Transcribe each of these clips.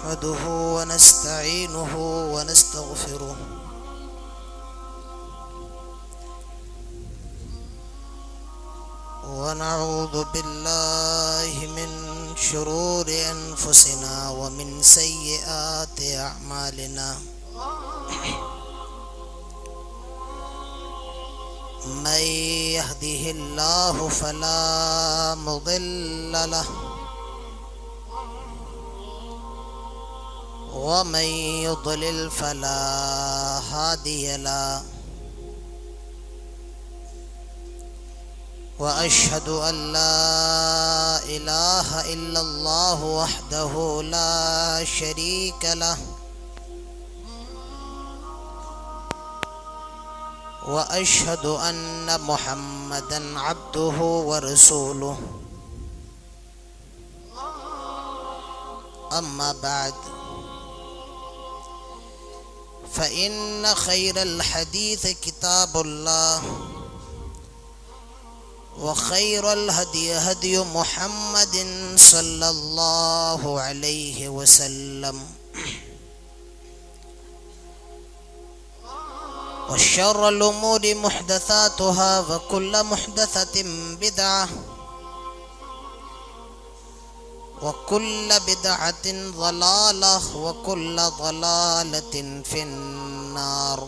نحمده ونستعينه ونستغفره ونعوذ بالله من شرور أنفسنا ومن سيئات أعمالنا من يهده الله فلا مضل له ومن يضلل فلا هادي له وأشهد أن لا إله إلا الله وحده لا شريك له وأشهد أن محمدًا عبده ورسوله أما بعد فإن خير الحديث كتاب الله وخير الهدي هدي محمد صلى الله عليه وسلم وشر الأمور محدثاتها وكل محدثة بدعة وكل بدعة ضلالة وكل ضلالة في النار.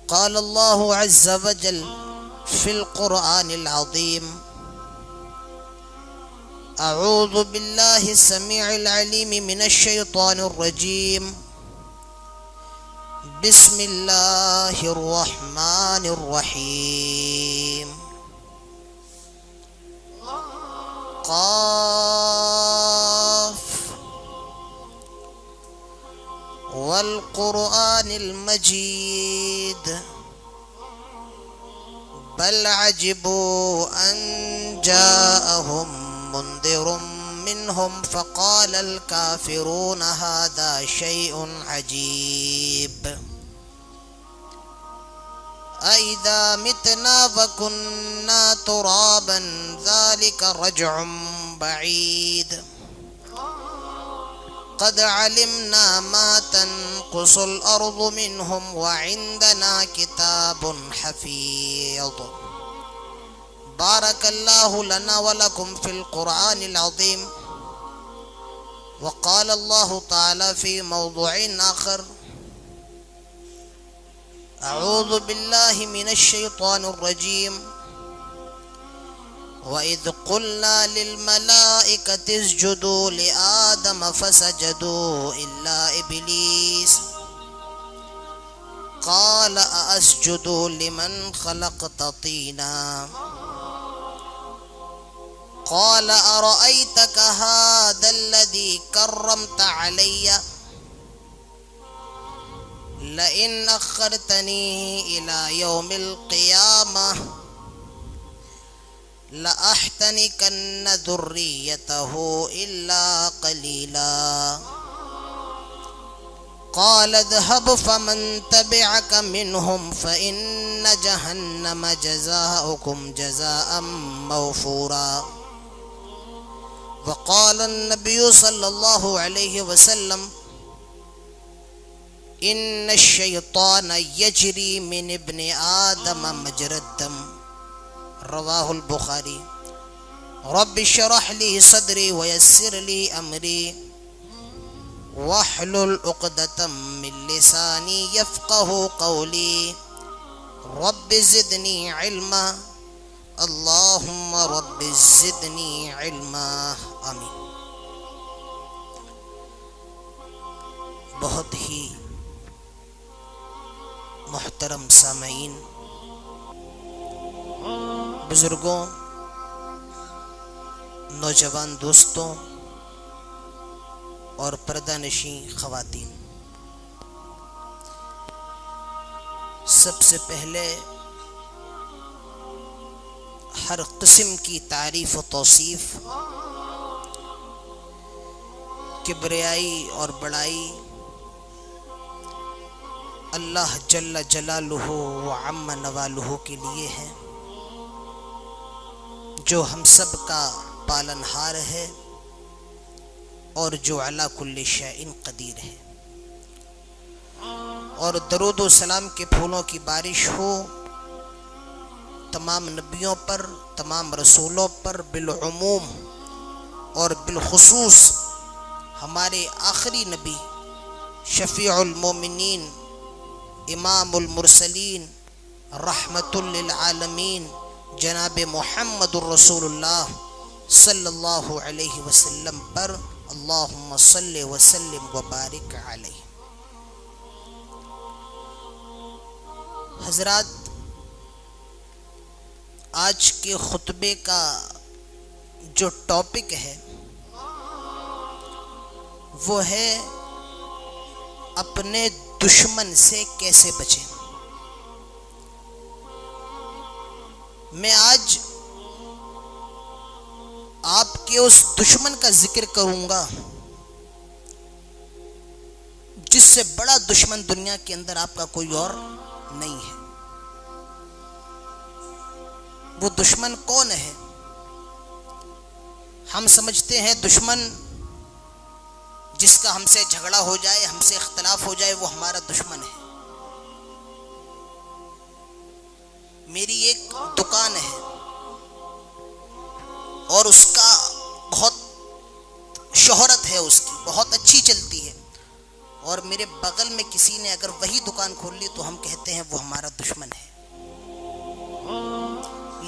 قال الله عز وجل في القرآن العظيم: أعوذ بالله السميع العليم من الشيطان الرجيم. بسم الله الرحمن الرحيم. قاف والقرآن المجيد بل عجبوا أن جاءهم منذر منهم فقال الكافرون هذا شيء عجيب أإذا متنا وكنا ترابا ذلك رجع بعيد قد علمنا ما تنقص الأرض منهم وعندنا كتاب حفيظ. بارك الله لنا ولكم في القرآن العظيم. وقال الله تعالى في موضوع آخر: أعوذ بالله من الشيطان الرجيم. وإذ قلنا للملائكة اسجدوا لآدم فسجدوا إلا إبليس قال أأسجد لمن خلقت طينا قال أرأيتك هذا الذي كرمت علي لئن أخرتني إلى يوم القيامة لأحتنكن ذريته إلا قليلا قال اذهب فمن تبعك منهم فإن جهنم جزاؤكم جزاء موفورا. وقال النبي صلى الله عليه وسلم: إن الشيطان يجري من ابن آدم مجرى الدم. رواه البخاري. رب اشرح لي صدري ويسر لي أمري واحلل عقدة من لساني يفقه قولي رب زدني علما اللهم رب زدني علما آمین. بہت ہی محترم سامعین، بزرگوں، نوجوان دوستوں اور پردہ نشین خواتین، سب سے پہلے ہر قسم کی تعریف و توصیف، کبریائی اور بڑائی اللہ جل جلالہ و عم نوالہ کے لیے ہے، جو ہم سب کا پالنہار ہے اور جو علی کل شیء قدیر ہے، اور درود و سلام کے پھولوں کی بارش ہو تمام نبیوں پر، تمام رسولوں پر بالعموم اور بالخصوص ہمارے آخری نبی شفیع المومنین امام المرسلین رحمت للعالمین جناب محمد الرسول اللہ صلی اللہ علیہ وسلم پر اللہم صلی وسلم وبارک علیہ۔ حضرات، آج کے خطبے کا جو ٹاپک ہے وہ ہے اپنے دشمن سے کیسے بچیں۔ میں آج آپ کے اس دشمن کا ذکر کروں گا جس سے بڑا دشمن دنیا کے اندر آپ کا کوئی اور نہیں ہے۔ وہ دشمن کون ہے؟ ہم سمجھتے ہیں دشمن جس کا ہم سے جھگڑا ہو جائے، ہم سے اختلاف ہو جائے، وہ ہمارا دشمن ہے۔ میری ایک دکان ہے اور اس کا بہت شہرت ہے، اس کی بہت اچھی چلتی ہے، اور میرے بغل میں کسی نے اگر وہی دکان کھول لی تو ہم کہتے ہیں وہ ہمارا دشمن ہے۔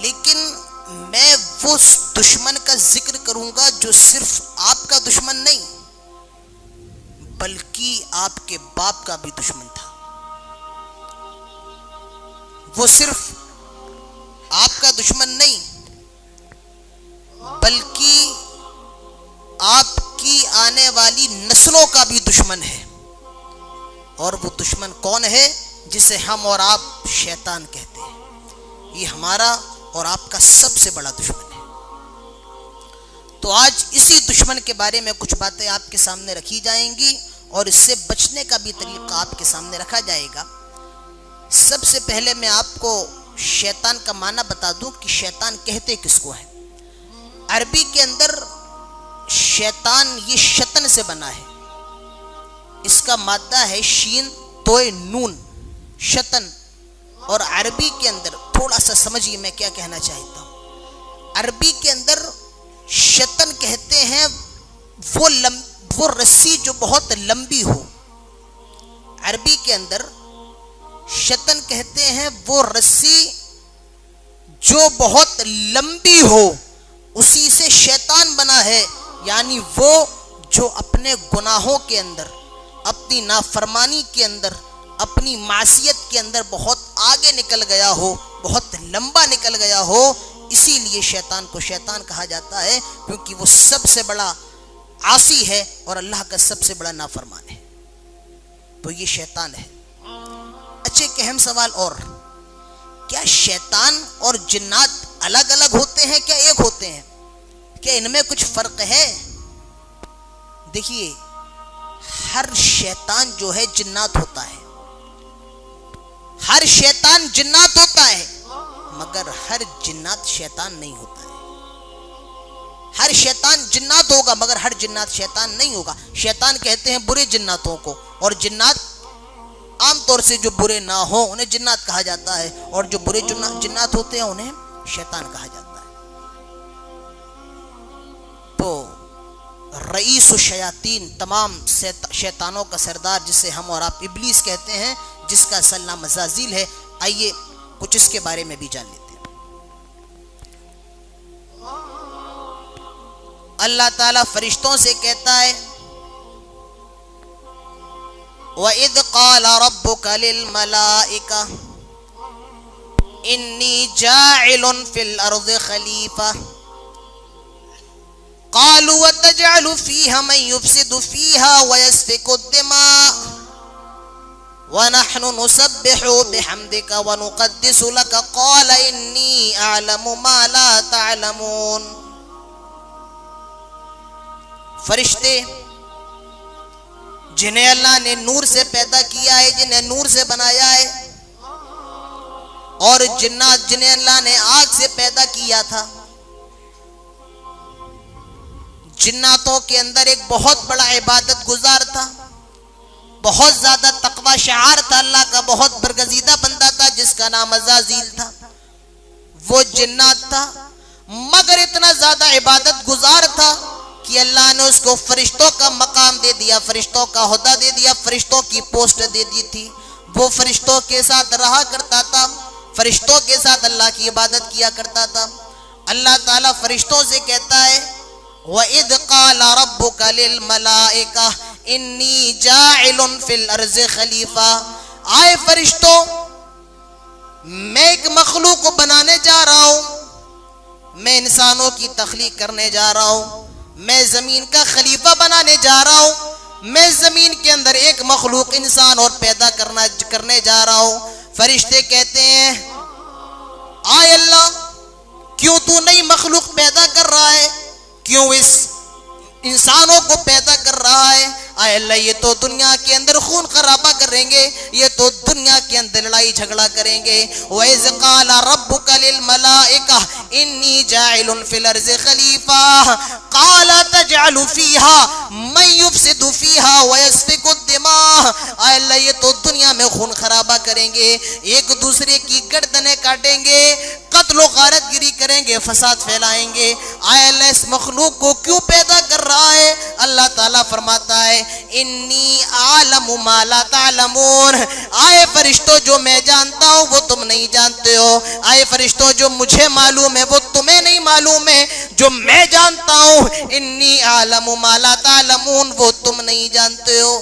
لیکن میں وہ دشمن کا ذکر کروں گا جو صرف آپ کا دشمن نہیں بلکہ آپ کے باپ کا بھی دشمن تھا۔ وہ صرف آپ کا دشمن نہیں بلکہ آپ کی آنے والی نسلوں کا بھی دشمن ہے، اور وہ دشمن کون ہے؟ جسے ہم اور آپ شیطان کہتے ہیں۔ یہ ہمارا اور آپ کا سب سے بڑا دشمن ہے۔ تو آج اسی دشمن کے بارے میں کچھ باتیں آپ کے سامنے رکھی جائیں گی اور اس سے بچنے کا بھی طریقہ آپ کے سامنے رکھا جائے گا۔ سب سے پہلے میں آپ کو شیطان کا معنی بتا دوں کہ شیطان کہتے کس کو ہے۔ عربی کے اندر شیطان یہ شطن سے بنا ہے، اس کا مادہ ہے شین توئے نون، شطن۔ اور عربی کے اندر تھوڑا سا سمجھیے میں کیا کہنا چاہتا ہوں۔ عربی کے اندر شطن کہتے ہیں وہ رسی جو بہت لمبی ہو۔ عربی کے اندر شطن کہتے ہیں وہ رسی جو بہت لمبی ہو، اسی سے شیطان بنا ہے، یعنی وہ جو اپنے گناہوں کے اندر، اپنی نافرمانی کے اندر، اپنی معصیت کے اندر بہت آگے نکل گیا ہو، بہت لمبا نکل گیا ہو۔ اسی لیے شیطان کو شیطان کہا جاتا ہے، کیونکہ وہ سب سے بڑا عاصی ہے اور اللہ کا سب سے بڑا نافرمان ہے۔ تو یہ شیطان ہے۔ اچھا، ایک اہم سوال اور، کیا شیطان اور جنات الگ الگ ہوتے ہیں کیا ایک ہوتے ہیں؟ کیا ان میں کچھ فرق ہے؟ دیکھیے، ہر شیطان جو ہے جنات ہوتا ہے، ہر شیطان جنات ہوتا ہے، مگر ہر جنات شیطان نہیں ہوتا ہے۔ ہر شیطان جنات ہوگا مگر ہر جنات شیطان نہیں ہوگا۔ شیطان کہتے ہیں برے جناتوں کو، اور جنات عام طور سے جو برے نہ ہوں انہیں جنات کہا جاتا ہے، اور جو برے جنات ہوتے ہیں انہیں شیطان کہا جاتا ہے۔ تو رئیس الشیاطین، تمام شیطانوں کا سردار، جسے ہم اور آپ ابلیس کہتے ہیں، جس کا اصل نام عزازیل ہے، آئیے کچھ اس کے بارے میں بھی جان لیتے ہیں۔ اللہ تعالیٰ فرشتوں سے کہتا ہے وَإِذْ قَالَ رَبُّكَ لِلْمَلَائِكَةِ إِنِّي جَاعِلٌ فِي الْأَرْضِ خَلِيفَةً قَالُوا وَتَجْعَلُ فِيهَا مَن يُفْسِدُ فِيهَا وَيَسْفِكُ الدِّمَاءَ وَنَحْنُ نُسَبِّحُ بِحَمْدِكَ وَنُقَدِّسُ لَكَ قَالَ إِنِّي أَعْلَمُ مَا لَا تَعْلَمُونَ۔ فرشتے جنہیں اللہ نے نور سے پیدا کیا ہے، جنہیں نور سے بنایا ہے، اور جنات جنہیں اللہ نے آگ سے پیدا کیا تھا، جناتوں کے اندر ایک بہت بڑا عبادت گزار تھا، بہت زیادہ تقوی شعار تھا، اللہ کا بہت برگزیدہ بندہ تھا جس کا نام عزازیل تھا. وہ جنات تھا مگر اتنا زیادہ عبادت گزار تھا کہ اللہ نے اس کو فرشتوں کا مقام دے دیا، فرشتوں کا عہدہ دے دیا، فرشتوں کی پوسٹ دے دی تھی. وہ فرشتوں کے ساتھ رہا کرتا تھا، فرشتوں کے ساتھ اللہ کی عبادت کیا کرتا تھا. اللہ تعالیٰ فرشتوں سے کہتا ہے وَإِذْ قَالَ رَبُّكَ لِلْمَلَائِكَةِ إِنِّي جَاعِلٌ فِي الْأَرْضِ خَلِيفَةً، آئے فرشتوں میں ایک مخلوق کو بنانے جا رہا ہوں، میں انسانوں کی تخلیق کرنے جا رہا ہوں، میں زمین کا خلیفہ بنانے جا رہا ہوں، میں زمین کے اندر ایک مخلوق انسان اور پیدا کرنے جا رہا ہوں. فرشتے کہتے ہیں آئے اللہ کیوں تو نئی مخلوق پیدا کر رہا ہے، کیوں اس انسانوں کو پیدا کر رہا ہے؟ آئے اللہ یہ تو دنیا کے اندر خون خرابہ کریں گے، یہ تو دنیا کے اندر لڑائی جھگڑا کریں گے. وَإِذْ قَالَ رَبُّكَ لِلْمَلَائِكَةِ إِنِّي جَاعِلٌ فِي الْأَرْضِ خَلِيفَةً قَالَ تَجْعَلُ فِيهَا مَن يُفْسِدُ فِيهَا وَيَسْفِكُ الدِّمَاءَ، آئے اللہ یہ تو دنیا میں خون خرابہ کریں گے، ایک دوسرے کی گردنیں کاٹیں گے، قتل و غارت گری کریں گے، فساد پھیلائیں گے. آئے اللہ اس مخلوق کو کیوں پیدا کر رہا ہے؟ اللہ تعالیٰ فرماتا ہے انی عالم ما لا تعلمون، آئے فرشتوں جو میں جانتا ہوں وہ تم نہیں جانتے ہو، آئے فرشتوں جو مجھے معلوم ہے وہ تمہیں نہیں معلوم ہے، جو میں جانتا ہوں انی عالم ما لا تعلمون وہ تم نہیں جانتے ہو.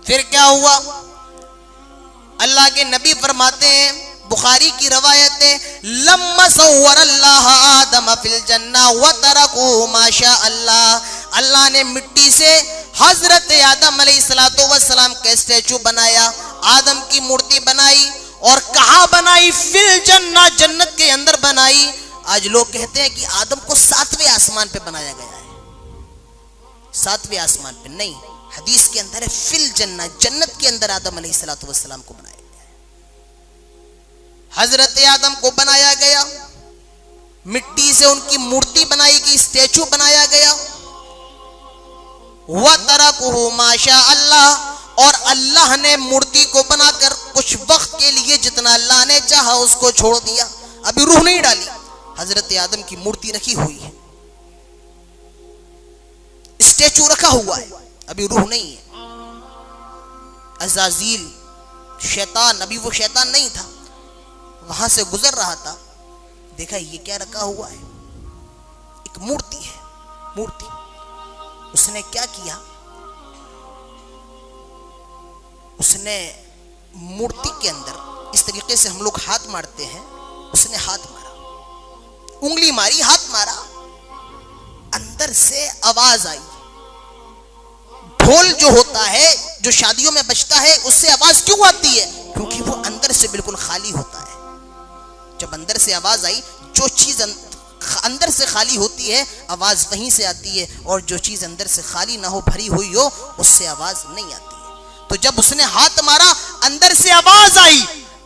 پھر کیا ہوا؟ اللہ کے نبی فرماتے ہیں، بخاری کی روایت ہے، لما صور اللہ آدم فی الجنہ وترکہ ما شاء اللہ، اللہ نے مٹی سے حضرت آدم علیہ السلام کا اسٹیچو بنایا، آدم کی مورتی بنائی، اور کہاں بنائی؟ فی الجنہ، جنت کے اندر بنائی. آج لوگ کہتے ہیں کہ آدم کو 7ویں آسمان پہ بنایا گیا ہے، 7ویں آسمان پہ نہیں، حدیث کے اندر ہے فی الجنہ، جنت کے اندر آدم علیہ السلام کو بنایا گیا. حضرت آدم کو بنایا گیا، مٹی سے ان کی مورتی بنائی گئی، اسٹیچو بنایا گیا. وَتَرَكُهُ مَا شَاءَ اللَّهُ، اور اللہ نے مورتی کو بنا کر کچھ وقت کے لیے جتنا اللہ نے چاہا اس کو چھوڑ دیا، ابھی روح نہیں ڈالی. حضرت آدم کی مورتی رکھی ہوئی ہے، اسٹیچو رکھا ہوا ہے، ابھی روح نہیں ہے. عزازیل شیطان، ابھی وہ شیطان نہیں تھا، وہاں سے گزر رہا تھا، دیکھا یہ کیا رکھا ہوا ہے، ایک مورتی ہے، مورتی. اس نے کیا کیا؟ اس نے مورتی کے اندر اس طریقے سے ہم لوگ ہاتھ مارتے ہیں، اس نے ہاتھ مارا، انگلی ماری، ہاتھ مارا، اندر سے آواز آئی. ڈھول جو ہوتا ہے جو شادیوں میں بجتا ہے اس سے آواز کیوں آتی ہے؟ کیونکہ وہ اندر سے بالکل خالی ہوتا ہے. جب اندر سے آواز آئی، جو چیز اندر سے خالی ہوتی ہے آواز وہیں سے آتی ہے، اور جو چیز اندر سے خالی نہ ہو، بھری ہوئی ہو، اس سے آواز نہیں آتی ہے. تو جب اس نے ہاتھ مارا اندر سے آواز آئی،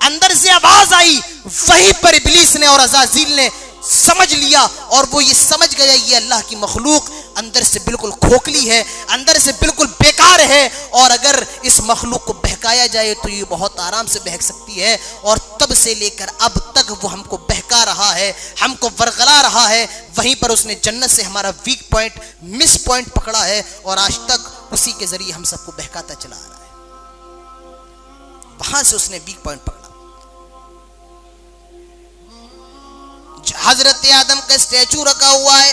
اندر سے آواز آئی، وہیں پر ابلیس نے اور عزازیل نے سمجھ لیا، اور وہ یہ سمجھ گیا یہ اللہ کی مخلوق اندر سے بالکل کھوکھلی ہے، اندر سے بالکل بیکار ہے، اور اگر اس مخلوق کو بہکایا جائے تو یہ بہت آرام سے بہک سکتی ہے. اور تب سے لے کر اب تک وہ ہم کو بہکا رہا ہے، ہم کو ورغلا رہا ہے. وہیں پر اس نے جنت سے ہمارا ویک پوائنٹ، مس پوائنٹ پکڑا ہے، اور آج تک اسی کے ذریعے ہم سب کو بہکاتا چلا آ رہا ہے. وہاں سے اس نے ویک پوائنٹ پکڑا. حضرت آدم کا اسٹیچو رکھا ہوا ہے.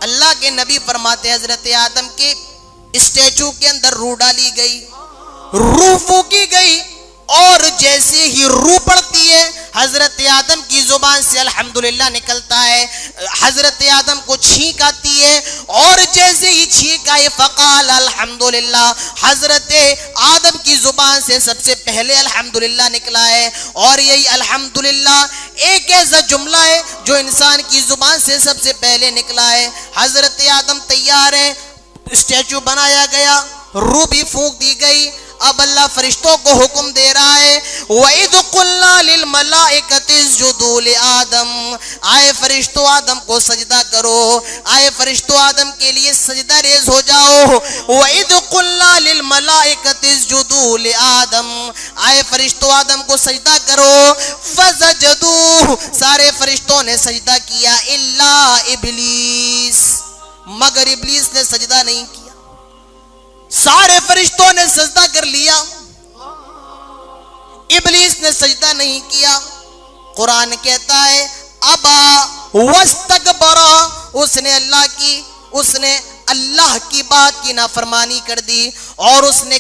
اللہ کے نبی فرماتے حضرت آدم کے اسٹیچو کے اندر روح ڈالی گئی، روح پھونکی گئی، اور جیسے ہی روح پڑتی ہے حضرت آدم کی زبان سے الحمدللہ نکلتا ہے. حضرت آدم کو چھینک آتی ہے، اور جیسے ہی چھینک آئے فقال الحمدللہ، حضرت آدم کی زبان سے سب سے پہلے الحمدللہ نکلا ہے. اور یہی الحمدللہ ایک ایسا جملہ ہے جو انسان کی زبان سے سب سے پہلے نکلا ہے. حضرت آدم تیار ہیں، اسٹیچو بنایا گیا، روح بھی پھونک دی گئی. اب اللہ فرشتوں کو حکم دے رہا ہے وَإِذْ قُلْنَا لِلْمَلَائِكَةِ اسْجُدُوا لِآدَمَ، آئے فرشتوں آدم کو سجدہ کرو، آئے فرشتوں آدم کے لیے سجدہ ریز ہو جاؤ۔ وَإِذْ قُلْنَا لِلْمَلَائِكَةِ اسْجُدُوا لِآدَمَ، آئے فرشتوں آدم کو سجدہ کرو، فَسَجَدُوا، سارے فرشتوں نے سجدہ کیا، اِلَّا ابلیس، مگر ابلیس نے سجدہ نہیں کیا۔ سارے فرشتوں نے سجدہ کر لیا، ابلیس نے سجدہ نہیں کیا۔ قرآن کہتا ہے ابا واستکبرا، اس نے اللہ کی بات کی نافرمانی کر دی اور اس نے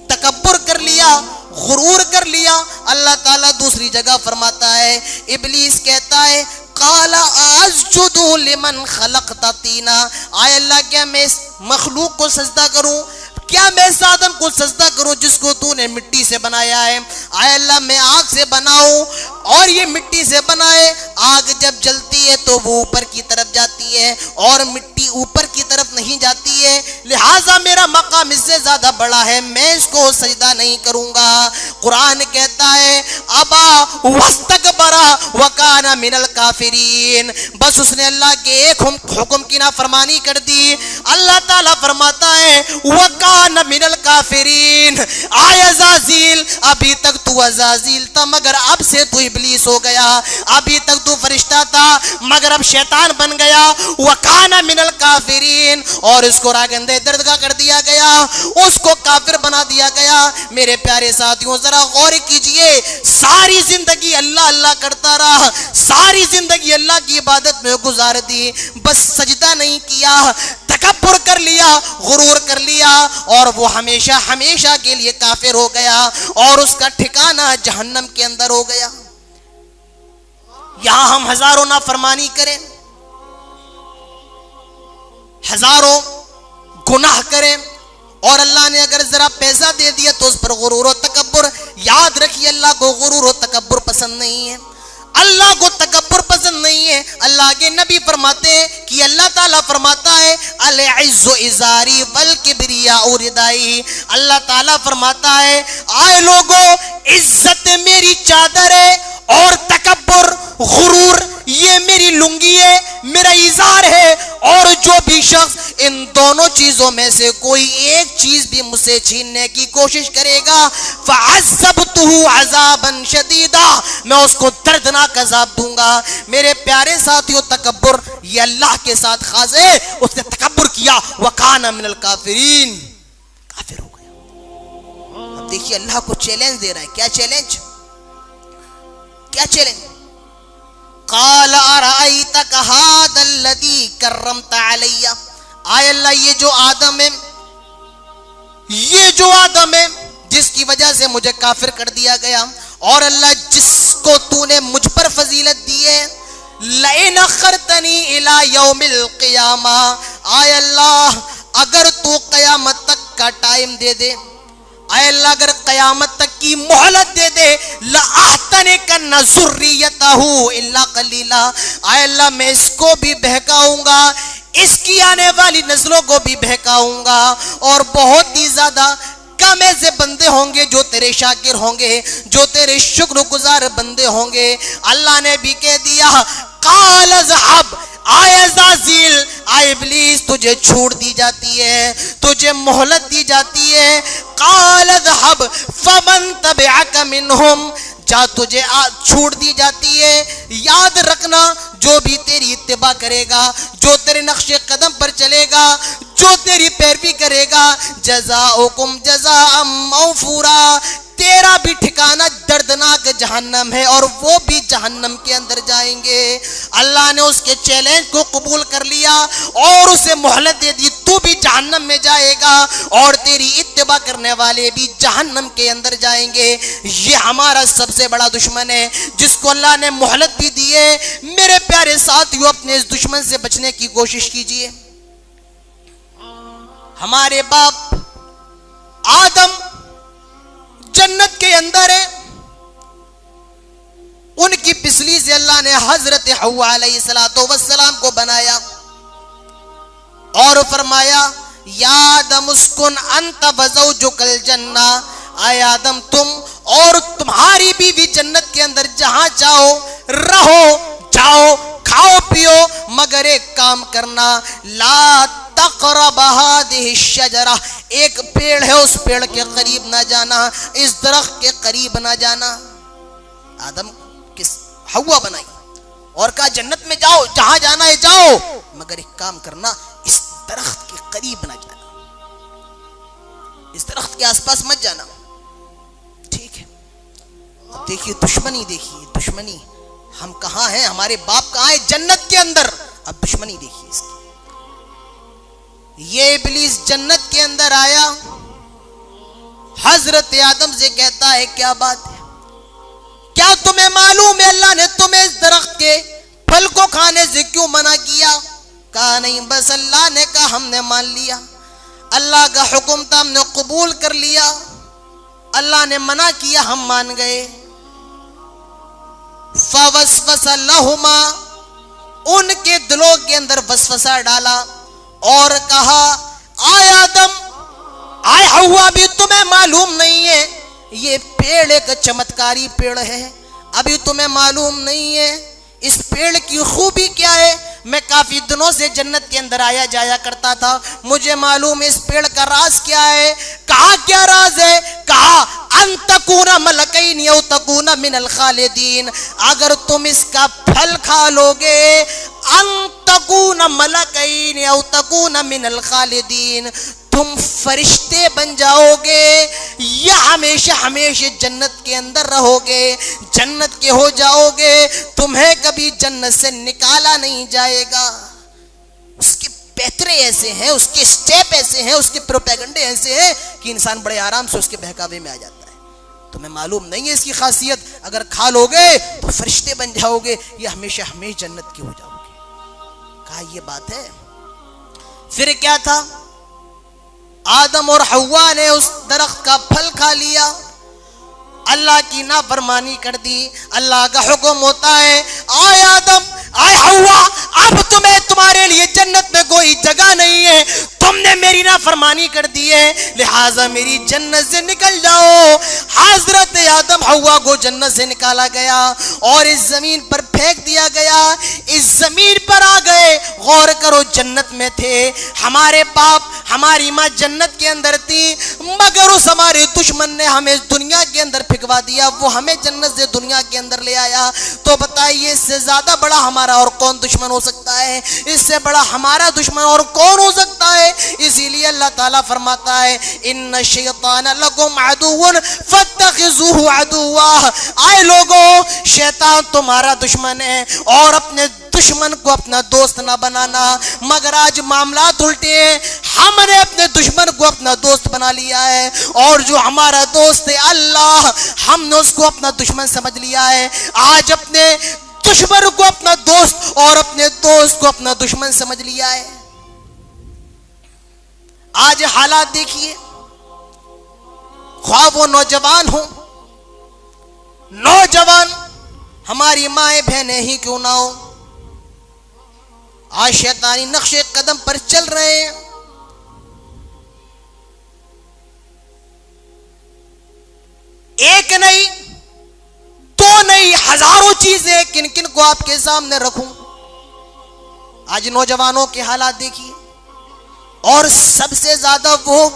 تکبر کر لیا، غرور کر لیا۔ اللہ تعالیٰ دوسری جگہ فرماتا ہے، ابلیس کہتا ہے قال اسجد لمن خلقت طینا، آئے اللہ کیا میں اس مخلوق کو سجدہ کروں، کیا میں اس آدم کو سجدہ کروں جس کو تو نے مٹی سے بنایا ہے؟ آئے اللہ میں آگ سے بناؤں اور یہ مٹی سے بنائے، آگ جب جلتی ہے تو وہ اوپر کی طرف جاتی ہے اور مٹی اوپر کی طرف نہیں جاتی ہے، لہٰذا میرا مقام اس سے زیادہ بڑا ہے، میں اس کو سجدہ نہیں کروں گا۔ قرآن کہتا ہے ابا واستکبرا وکان من الکافرین، بس اس نے اللہ کے ایک حکم کی نافرمانی کر دی۔ اللہ تعالیٰ فرماتا ہے وکان من الکافرین، آئے عزازیل، ابھی تک تو عزازیل تھا مگر اب سے تو ابلیس ہو گیا، ابھی تک تو فرشتہ تھا مگر اب شیطان بن گیا۔ وکان من الکافرین، اور اس کو راگندے دردگاہ کر دیا گیا، اس کو کافر بنا دیا گیا۔ میرے پیارے ساتھیوں ذرا غور کیجئے، ساری زندگی اللہ اللہ کرتا رہا، ساری زندگی اللہ کی عبادت میں گزار دی، بس سجدہ نہیں کیا، تکبر کر لیا، غرور کر لیا، اور وہ ہمیشہ ہمیشہ کے لیے کافر ہو گیا اور اس کا ٹھکانہ جہنم کے اندر ہو گیا۔ یہاں ہم ہزاروں نافرمانی کریں، ہزاروں گناہ کریں، اور اللہ نے اگر ذرا پیسہ دے دیا تو اس پر غرور و تکبر، یاد رکھیے اللہ کو غرور و تکبر پسند نہیں ہے، اللہ کو تکبر پسند نہیں ہے۔ اللہ کے نبی فرماتے ہیں کہ اللہ تعالیٰ فرماتا ہے العز ازاری والکبریاء ردائی، اللہ تعالیٰ فرماتا ہے آئے لوگوں عزت میری چادر ہے اور تکبر غرور یہ میری لنگی ہے، میرا ازار ہے، اور جو بھی شخص ان دونوں چیزوں میں سے کوئی ایک چیز بھی مجھ سے چھیننے کی کوشش کرے گا فَعَذَّبْتُهُ عَذَابًا شَدِيدًا، میں اس کو دردناک عذاب دوں گا۔ میرے پیارے ساتھیوں تکبر یہ اللہ کے ساتھ خاص ہے، اس نے تکبر کیا وَكَانَ مِنَ الْكَافِرِينَ، کافر ہو گیا۔ اب دیکھیے اللہ کو چیلنج دے رہا ہے، کیا چیلنج؟ کیا چیلنج؟ قال ارأيتك هذا الذي كرمت علي، آئے اللہ یہ جو آدم ہے جس کی وجہ سے مجھے کافر کر دیا گیا، اور اللہ جس کو تو نے مجھ پر فضیلت دی ہے، لئن اخرتنی الى یوم القیامہ، آئے اللہ اگر تو قیامت تک کا ٹائم دے دے، اے اللہ اگر قیامت تک کی مہلت دے دے، لَأَحْتَنِكَنَّ ذُرِّيَّتَهُ إِلَّا قَلِيلًا، اے اللہ میں اس کو بھی بہکاؤں گا، اس کی آنے والی نسلوں کو بھی بہکاؤں گا، اور بہت ہی زیادہ کم ایسے بندے ہوں گے جو تیرے شاکر ہوں گے، جو تیرے شکر گزار بندے ہوں گے۔ اللہ نے بھی کہہ دیا قال اذهب، آئے عزازیل، آئے ابلیس تجھے چھوڑ دی جاتی ہے، تجھے مہلت دی جاتی ہے۔ قال اذهب فمن تبعك منهم، جا تجھے چھوڑ دی جاتی ہے، یاد رکھنا جو بھی تیری اتباع کرے گا، جو تیرے نقش قدم پر چلے گا، جو تیری پیروی کرے گا، جزاؤکم جزاء موفورا، تیرا بھی ٹھکانہ دردناک جہنم ہے اور وہ بھی جہنم کے اندر جائیں گے۔ اللہ نے اس کے چیلنج کو قبول کر لیا اور اسے مہلت دے دی، تو بھی جہنم میں جائے گا اور تیری اتباع کرنے والے بھی جہنم کے اندر جائیں گے۔ یہ ہمارا سب سے بڑا دشمن ہے جس کو اللہ نے مہلت بھی دی ہے۔ میرے پیارے ساتھیوں اپنے اس دشمن سے بچنے کی کوشش کیجئے۔ ہمارے باپ آدم جنت کے اندر ہے، ان کی پسلی سے اللہ نے حضرت حوا علیہ السلام کو بنایا اور فرمایا یا آدم اسکن انت وزوجک الجنہ، آئے آدم تم اور تمہاری بیوی جنت کے اندر جہاں جاؤ رہو، جاؤ کھاؤ پیو، مگر ایک کام کرنا، لا تقرب هذه الشجرہ، ایک پیڑ ہے اس پیڑ کے قریب نہ جانا، اس درخت کے قریب نہ جانا۔ آدم کس حوا بنائی اور کہا جنت میں جاؤ، جہاں جانا ہے جاؤ، مگر ایک کام کرنا، اس درخت کے قریب نہ جانا، اس درخت کے آس پاس مت جانا۔ ٹھیک ہے، اب دیکھیے دشمنی، دیکھیے دشمنی، ہم کہاں ہیں، ہمارے باپ کہاں ہیں، جنت کے اندر، اب دشمنی دیکھیے اس کی۔ یہ ابلیس جنت کے اندر آیا، حضرت آدم سے کہتا ہے کیا بات ہے، کیا تمہیں معلوم ہے اللہ نے تمہیں اس درخت کے پھل کو کھانے سے کیوں منع کیا؟ کہا نہیں، بس اللہ نے کہا ہم نے مان لیا، اللہ کا حکم تھا ہم نے قبول کر لیا، اللہ نے منع کیا ہم مان گئے۔ فوسوس لہما، ان کے دلوں کے اندر وسوسہ ڈالا اور کہا آئے آدم، آئے ہوا، بھی تمہیں معلوم نہیں ہے یہ پیڑ ایک چمتکاری پیڑ ہے، ابھی تمہیں معلوم نہیں ہے اس پیڑ کی خوبی کیا ہے، میں کافی دنوں سے جنت کے اندر آیا جایا کرتا تھا، مجھے معلوم ہے اس پیڑ کا راز کیا ہے۔ کہا کیا راز ہے؟ کہا ان تکون ملکین او تکون من الخالدین، اگر تم اس کا پھل کھا لوگے، ان تکون ملکین او تکون من الخالدین، تم فرشتے بن جاؤ گے یا ہمیشہ ہمیشہ جنت کے اندر رہو گے، جنت کے ہو جاؤ گے، تمہیں کبھی جنت سے نکالا نہیں جائے گا۔ اس کے پیترے ایسے ہیں، اس کے سٹیپ ایسے ہیں، اس کے پروپیگنڈے ایسے ہیں کہ انسان بڑے آرام سے اس کے بہکاوے میں آ جاتا ہے۔ تمہیں معلوم نہیں ہے اس کی خاصیت، اگر کھا لو گے تو فرشتے بن جاؤ گے یا ہمیشہ ہمیشہ جنت کے ہو جاؤ گے۔ کہا یہ بات ہے۔ پھر کیا تھا؟ آدم اور حوا نے اس درخت کا پھل کھا لیا، اللہ کی نافرمانی کر دی۔ اللہ کا حکم ہوتا ہے آئے آدم، آئے حوا، اب تمہارے لیے جنت میں کوئی جگہ نہیں ہے، تم نے میری نافرمانی کر دی ہے، لہٰذا میری جنت سے نکل جاؤ۔ حضرت آدم حوا کو جنت سے نکالا گیا اور اس زمین پر پھینک دیا گیا۔ اس زمین پر آ گئے، غور کرو جنت میں تھے، ہمارے باپ ہماری ماں جنت کے اندر تھی، مگر اس ہمارے دشمن نے ہمیں دنیا کے اندر پھکوا دیا، وہ ہمیں جنت سے دنیا کے اندر لے آیا۔ تو بتائیے اس سے زیادہ بڑا ہمارا اور کون دشمن ہو سکتا ہے؟ اس سے بڑا ہمارا دشمن اور کون ہو سکتا ہے؟ اسی لیے اللہ تعالیٰ فرماتا ہے ان الشیطان لکم عدو فاتخذوہ عدوا، آئے لوگوں، شیطان تمہارا دشمن ہے اور اپنے دشمن کو اپنا دوست نہ بنانا۔ مگر آج معاملات الٹے ہیں، ہم نے اپنے دشمن کو اپنا دوست بنا لیا ہے، اور جو ہمارا دوست ہے اللہ، ہم نے اس کو اپنا دشمن سمجھ لیا ہے۔ آج اپنے دشمن کو اپنا دوست اور اپنے دوست کو اپنا دشمن سمجھ لیا ہے۔ آج حالات دیکھیے، خواہ وہ نوجوان ہوں، نوجوان ہماری مائیں بہنیں ہی کیوں نہ ہوں، آج شیطانی نقش قدم پر چل رہے ہیں۔ ایک نہیں، دو نہیں، ہزاروں چیزیں کن کن کو آپ کے سامنے رکھوں۔ آج نوجوانوں کے حالات دیکھیے، اور سب سے زیادہ وہ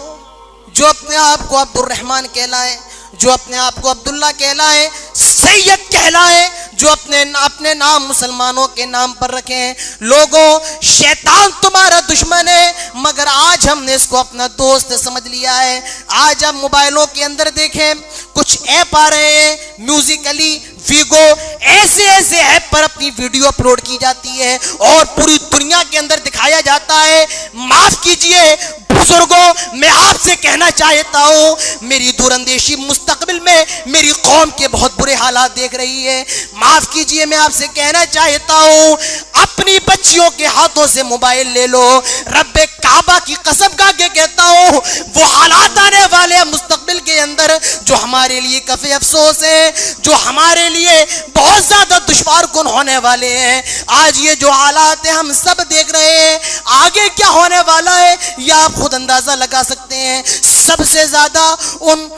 جو اپنے آپ کو عبد الرحمن کہلائے، جو اپنے آپ کو عبداللہ کہلائے، سید کہلائے، جو اپنے نام مسلمانوں کے نام پر رکھیں۔ لوگوں، شیطان تمہارا دشمن ہے، مگر آج ہم نے اس کو اپنا دوست سمجھ لیا ہے۔ آج ہم موبائلوں کے اندر دیکھیں، کچھ ایپ آ رہے ہیں، میوزیکلی ویگو، ایسے ایپ پر اپنی ویڈیو اپلوڈ کی جاتی ہے اور پوری دنیا کے اندر دکھایا جاتا ہے۔ معاف کیجئے بزرگوں، میں آپ سے کہنا چاہتا ہوں، میری دور اندیشی مستقبل میں میری قوم کے بہت برے حالات دیکھ رہی ہے۔ معاف کیجئے، میں آپ سے کہنا چاہتا ہوں، اپنی بچیوں کے ہاتھوں سے موبائل لے لو۔ رب کعبہ کی قسم کھا کے کہتا ہوں، وہ حالات آنے والے ہیں مستقبل کے اندر جو ہمارے لیے کافی افسوس ہے، جو ہمارے لیے بہت زیادہ دشوار کن ہونے والے ہیں۔ آج یہ جو حالات ہیں ہم سب دیکھ رہے ہیں، آگے کیا ہونے والا ہے یہ آپ خود خود اندازہ لگا سکتے ہیں، سب سے زیادہ ان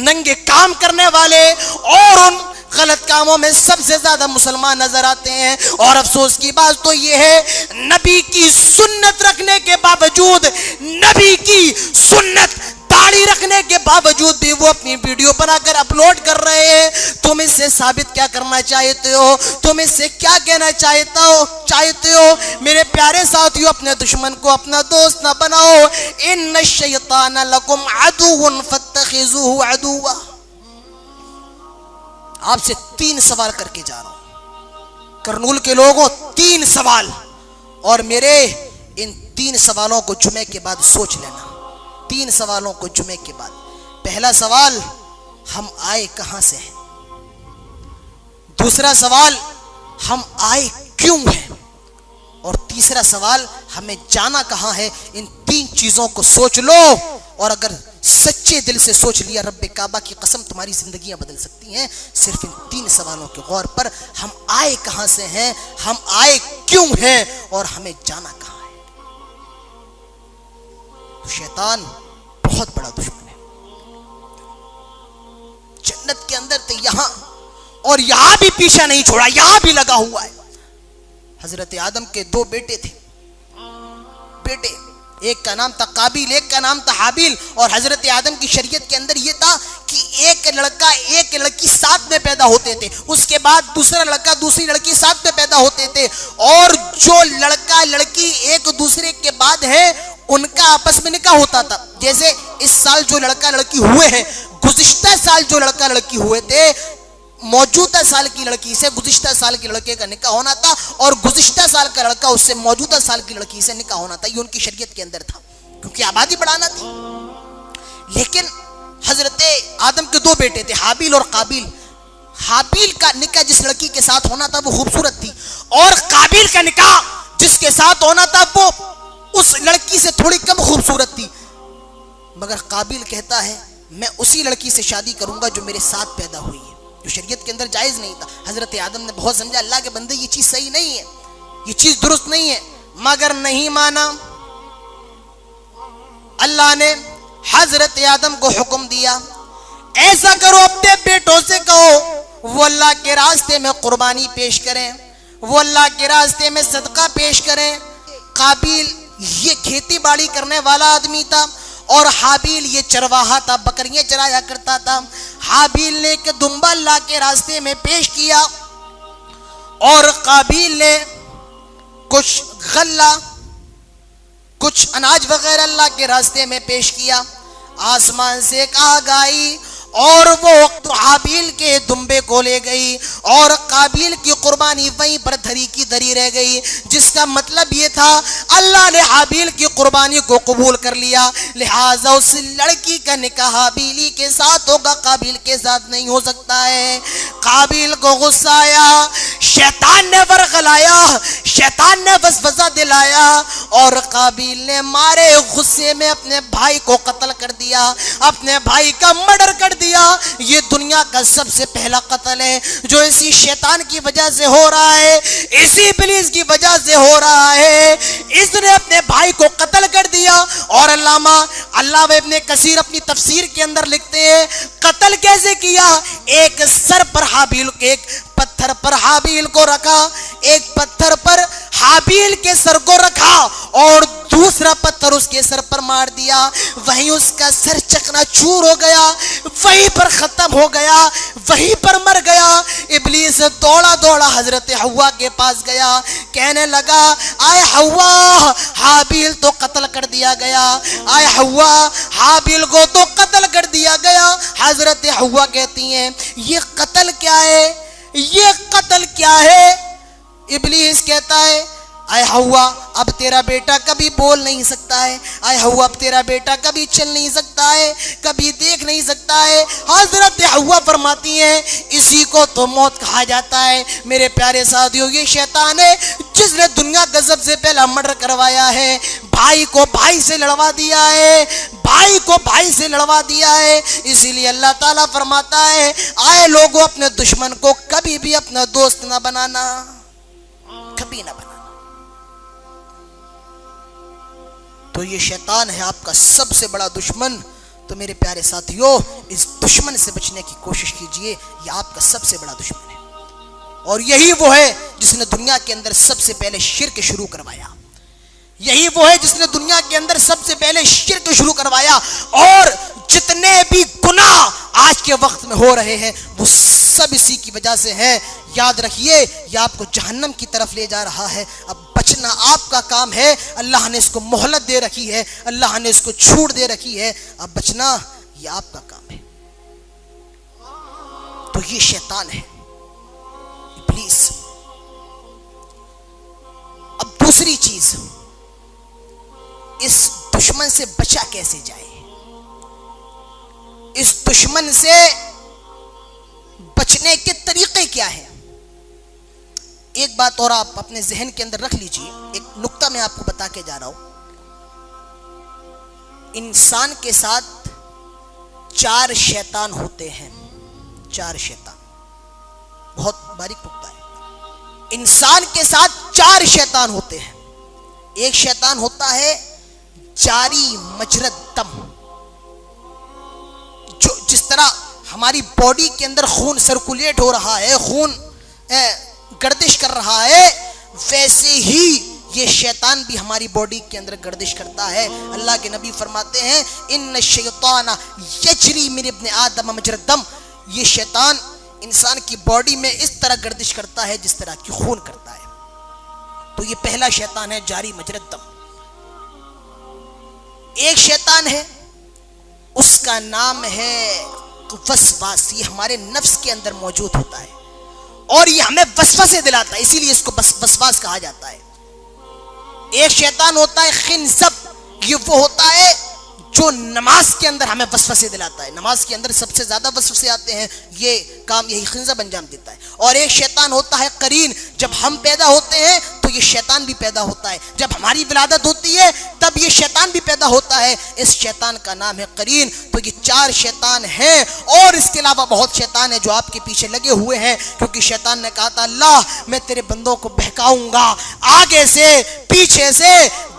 ننگے کام کرنے والے اور ان غلط کاموں میں سب سے زیادہ مسلمان نظر آتے ہیں۔ اور افسوس کی بات تو یہ ہے، نبی کی سنت رکھنے کے باوجود، نبی کی سنت داڑھی رکھنے کے باوجود بھی وہ اپنی ویڈیو بنا کر اپلوڈ کر رہے ہیں۔ تم اس سے ثابت کیا کرنا چاہتے ہو؟ تم اس سے کیا کہنا چاہتے ہو؟ میرے پیارے ساتھیو، اپنے دشمن کو اپنا دوست نہ بناؤ۔ ان الشیطان لکم عدو فاتخذوہ عدوا۔ آپ سے 3 سوال کر کے جا رہا ہوں، کرنول کے لوگوں، 3 سوال، اور میرے ان 3 سوالوں کو جمعے کے بعد سوچ لینا۔ 3 سوالوں کو جمعے کے بعد۔ پہلا سوال، ہم آئے کہاں سے ہیں؟ دوسرا سوال، ہم آئے کیوں ہیں؟ اور تیسرا سوال، ہمیں جانا کہاں ہے؟ ان 3 چیزوں کو سوچ لو، اور اگر سچے دل سے سوچ لیا، رب کعبہ کی قسم تمہاری زندگیاں بدل سکتی ہیں صرف ان 3 سوالوں کے غور پر۔ ہم آئے کہاں سے ہیں، ہم آئے کیوں ہیں، اور ہمیں جانا کہاں ہے؟ تو شیطان بہت بڑا دشمن ہے۔ جنت کے اندر تھے یہاں، اور یہاں بھی پیچھا نہیں چھوڑا، یہاں بھی لگا ہوا ہے۔ حضرت آدم کے 2 بیٹے تھے، ایک کا نام تھا قابیل، ایک کا نام تھا حابیل۔ اور حضرت آدم کی شریعت کے اندر یہ تھا کہ ایک لڑکا ایک لڑکی ساتھ میں پیدا ہوتے تھے، اس کے بعد دوسرا لڑکا دوسری لڑکی ساتھ میں پیدا ہوتے تھے، اور جو لڑکا لڑکی ایک دوسرے کے بعد ہے ان کا آپس میں نکاح ہوتا تھا۔ جیسے اس سال جو لڑکا لڑکی ہوئے ہیں، گزشتہ سال جو لڑکا لڑکی ہوئے تھے، موجودہ سال کی لڑکی سے گزشتہ سال کے لڑکے کا نکاح ہونا تھا، اور گزشتہ سال کا لڑکا اس سے موجودہ سال کی لڑکی سے نکاح ہونا تھا۔ یہ ان کی شریعت کے اندر تھا، کیونکہ آبادی بڑھانا تھی۔ لیکن حضرت آدم کے 2 بیٹے تھے، حابیل اور قابیل۔ حابیل کا نکاح جس لڑکی کے ساتھ ہونا تھا وہ خوبصورت تھی، اور قابیل کا نکاح جس کے ساتھ ہونا تھا وہ اس لڑکی سے تھوڑی کم خوبصورت تھی۔ مگر قابیل کہتا ہے میں اسی لڑکی سے شادی کروں گا جو میرے ساتھ پیدا ہوئی ہے، جو شریعت کے اندر جائز نہیں تھا۔ حضرت آدم نے بہت سمجھا، اللہ کے بندے یہ چیز صحیح نہیں ہے، یہ چیز درست نہیں ہے، مگر نہیں مانا۔ اللہ نے حضرت آدم کو حکم دیا، ایسا کرو اپنے بیٹوں سے کہو وہ اللہ کے راستے میں قربانی پیش کریں، وہ اللہ کے راستے میں صدقہ پیش کریں۔ قابیل یہ کھیتی باڑی کرنے والا آدمی تھا، اور حابیل یہ چرواہا تھا، بکریاں چرایا کرتا تھا۔ حابیل نے ایک دمبا اللہ کے راستے میں پیش کیا، اور قابیل نے کچھ غلہ کچھ اناج وغیرہ اللہ کے راستے میں پیش کیا۔ آسمان سے ایک آگ آئی اور وہ حابیل کے دمبے کو لے گئی، اور قابیل کی قربانی وہیں پر دھری کی دھری رہ گئی، جس کا مطلب یہ تھا اللہ نے حابیل کی قربانی کو قبول کر لیا، لہٰذا اس لڑکی کا نکاح حابیلی کے ساتھ ہوگا، قابیل کے ساتھ نہیں ہو سکتا ہے۔ قابیل کو غصہ آیا، شیطان نے ورغلایا، شیطان نے وسوسہ دلایا، اور قابیل نے مارے غصے میں اپنے بھائی کو قتل کر دیا، اپنے بھائی کا مرڈر کر دیا۔ یہ دنیا کا سب سے پہلا قتل ہے جو اسی شیطان کی وجہ سے ہو رہا ہے، اسی ابلیس کی وجہ سے ہو رہا ہے۔ اس نے اپنے بھائی کو قتل کر دیا، اور علامہ ابن کثیر اپنی تفسیر کے اندر لکھتے ہیں قتل کیسے کیا؟ ایک سر پر حابیل، ایک پتھر پر حابیل کو رکھا، ایک پتھر پر حابیل کے سر کو رکھا، اور دوسرا پتھر اس کے سر پر مار دیا، وہیں اس کا سر چکنا چور ہو گیا، وہیں پر ختم ہو گیا، وہیں پر مر گیا۔ ابلیس دوڑا دوڑا حضرت حوا کے پاس گیا، کہنے لگا آئے حوا، حابیل تو قتل کر دیا گیا، آئے حوا، حابیل کو تو قتل کر دیا گیا۔ حضرت حوا کہتی ہیں یہ قتل کیا ہے، یہ قتل کیا ہے؟ ابلیس کہتا ہے اے حوا اب تیرا بیٹا کبھی بول نہیں سکتا ہے، اے حوا اب تیرا بیٹا کبھی چل نہیں سکتا ہے، کبھی دیکھ نہیں سکتا ہے۔ حضرت حوا فرماتی ہیں اسی کو تو موت کہا جاتا ہے۔ میرے پیارے ساتھیو، یہ شیطان ہے جس نے دنیا کا سب سے پہلا مرڈر کروایا ہے، بھائی کو بھائی سے لڑوا دیا ہے، بھائی کو بھائی سے لڑوا دیا ہے۔ اسی لیے اللہ تعالیٰ فرماتا ہے آئے لوگوں اپنے دشمن کو کبھی بھی اپنا دوست نہ بنانا، کبھی نہ بنانا۔ تو تو یہ شیطان ہے آپ کا سب سے بڑا دشمن. تو میرے پیارے ساتھیوں، اس دشمن سے بچنے کی کوشش کیجئے. یہ آپ کا سب سے بڑا دشمن ہے، اور یہی وہ ہے جس نے دنیا کے اندر سب سے پہلے شرک شروع کروایا. یہی وہ ہے جس نے دنیا کے اندر سب سے پہلے شرک شروع کروایا. اور جتنے بھی گناہ آج کے وقت میں ہو رہے ہیں وہ سب اسی کی وجہ سے ہیں. یاد رکھیے، یہ آپ کو جہنم کی طرف لے جا رہا ہے. اب بچنا آپ کا کام ہے. اللہ نے اس کو مہلت دے رکھی ہے، اللہ نے اس کو چھوٹ دے رکھی ہے. اب بچنا یہ آپ کا کام ہے. تو یہ شیطان ہے، ابلیس. اب دوسری چیز، اس دشمن سے بچا کیسے جائے؟ اس دشمن سے بچنے کے طریقے کیا ہیں؟ ایک بات اور آپ اپنے ذہن کے اندر رکھ لیجئے. ایک نقطہ میں آپ کو بتا کے جا رہا ہوں. انسان کے ساتھ 4 شیطان ہوتے ہیں. 4 شیطان، بہت باریک نقطہ ہے. انسان کے ساتھ 4 شیطان ہوتے ہیں. ایک شیطان ہوتا ہے جاری مجرد دم. جو جس طرح ہماری باڈی کے اندر خون سرکولیٹ ہو رہا ہے، خون گردش کر رہا ہے، ویسے ہی یہ شیطان بھی ہماری باڈی کے اندر گردش کرتا ہے. اللہ کے نبی فرماتے ہیں ان الشیطان یجری من ابن آدم مجرى الدم. یہ شیطان انسان کی باڈی میں اس طرح گردش کرتا ہے جس طرح کی خون کرتا ہے. تو یہ پہلا شیطان ہے جاری مجرى الدم. ایک شیطان ہے، اس کا نام ہے وسواس. یہ ہمارے نفس کے اندر موجود ہوتا ہے اور یہ ہمیں وسوسے دلاتا ہے، اسی لیے اس کو وسواس کہا جاتا ہے. ایک شیطان ہوتا ہے خنزب. یہ وہ ہوتا ہے جو نماز کے اندر ہمیں وسوسے دلاتا ہے. نماز کے اندر سب سے زیادہ وسوسے آتے ہیں، یہ کام یہی خنزب انجام دیتا ہے. اور ایک شیطان ہوتا ہے قرین. جب ہم پیدا ہوتے ہیں تو یہ شیطان بھی پیدا ہوتا ہے. جب ہماری ولادت ہوتی ہے تب یہ شیطان بھی پیدا ہوتا ہے. اس شیطان کا نام ہے قرین. تو یہ 4 شیطان ہیں، اور اس کے علاوہ بہت شیطان ہیں جو آپ کے پیچھے لگے ہوئے ہیں. کیونکہ شیطان نے کہا تھا اللہ میں تیرے بندوں کو بہکاؤں گا، آگے سے، پیچھے سے،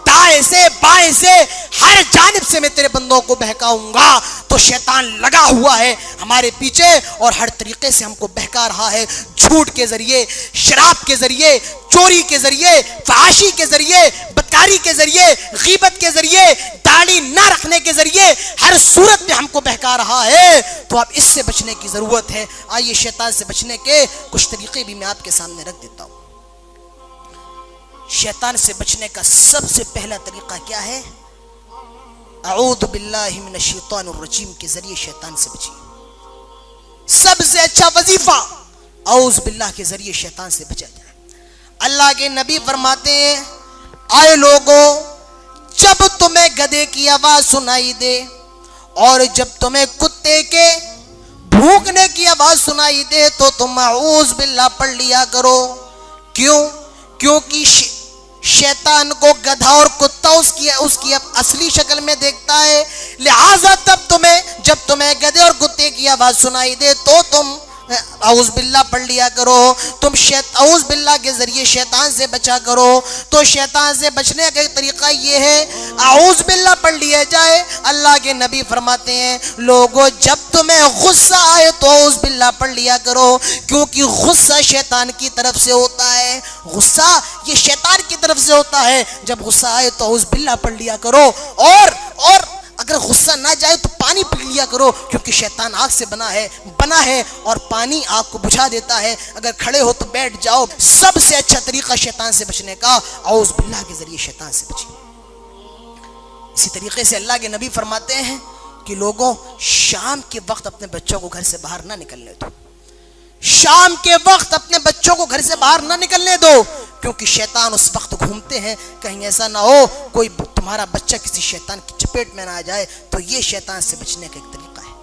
دائیں سے، بائیں سے، ہر جانب سے میں تیرے بندوں کو بہکاؤں گا. تو شیطان لگا ہوا ہے ہمارے پیچھے اور ہر طریقے سے ہم کو بہکا رہا ہے. جھوٹ کے ذریعے، شراب کے ذریعے، چوری کے ذریعے، فحاشی کے ذریعے، بدکاری کے ذریعے، غیبت کے ذریعے، داڑھی نہ رکھنے کے ذریعے، ہر صورت میں ہم کو بہکا رہا ہے. تو اب اس سے بچنے کی ضرورت ہے. آئیے شیطان سے بچنے کے کچھ طریقے بھی میں آپ کے سامنے رکھ دیتا ہوں. شیطان سے بچنے کا سب سے پہلا طریقہ کیا ہے؟ اعوذ باللہ من الشیطان الرجیم کے ذریعے شیطان سے بچیے. سب سے اچھا وظیفہ اعوذ باللہ کے ذریعے شیطان سے بچا جائے. اللہ کے نبی فرماتے ہیں آئے لوگوں، جب تمہیں گدھے کی آواز سنائی دے اور جب تمہیں کتے کے بھونکنے کی آواز سنائی دے تو تم اعوذ باللہ پڑھ لیا کرو. کیوں؟ کیونکہ شیطان کو گدھا اور کتا اس کی اصلی شکل میں دیکھتا ہے. لہذا جب تمہیں گدھے اور کتے کی آواز سنائی دے تو تم اعوذ باللہ پڑھ لیا کرو. تم اعوذ باللہ کے ذریعے شیطان سے بچا کرو. تو شیطان سے بچنے کا طریقہ یہ ہے اعوذ باللہ پڑھ لیا جائے. اللہ کے نبی فرماتے ہیں لوگوں جب تمہیں غصہ آئے تو اعوذ باللہ پڑھ لیا کرو، کیونکہ غصہ شیطان کی طرف سے ہوتا ہے. غصہ یہ شیطان کی طرف سے ہوتا ہے. جب غصہ آئے تو اعوذ باللہ پڑھ لیا کرو. اور اگر غصہ نہ جائے تو پانی پی لیا کرو، کیونکہ شیطان آگ سے بنا ہے اور پانی آگ کو بجھا دیتا ہے. اگر کھڑے ہو تو بیٹھ جاؤ. سب سے اچھا طریقہ شیطان سے بچنے کا اعوذ باللہ کے ذریعے شیطان سے بچیے. اسی طریقے سے اللہ کے نبی فرماتے ہیں کہ لوگوں شام کے وقت اپنے بچوں کو گھر سے باہر نہ نکلنے دو. شام کے وقت اپنے بچوں کو گھر سے باہر نہ نکلنے دو، کیونکہ شیطان اس وقت گھومتے ہیں. کہیں ایسا نہ ہو کوئی تمہارا بچہ کسی شیطان کی چپیٹ میں نہ آ جائے. تو یہ شیطان سے بچنے کا ایک طریقہ ہے.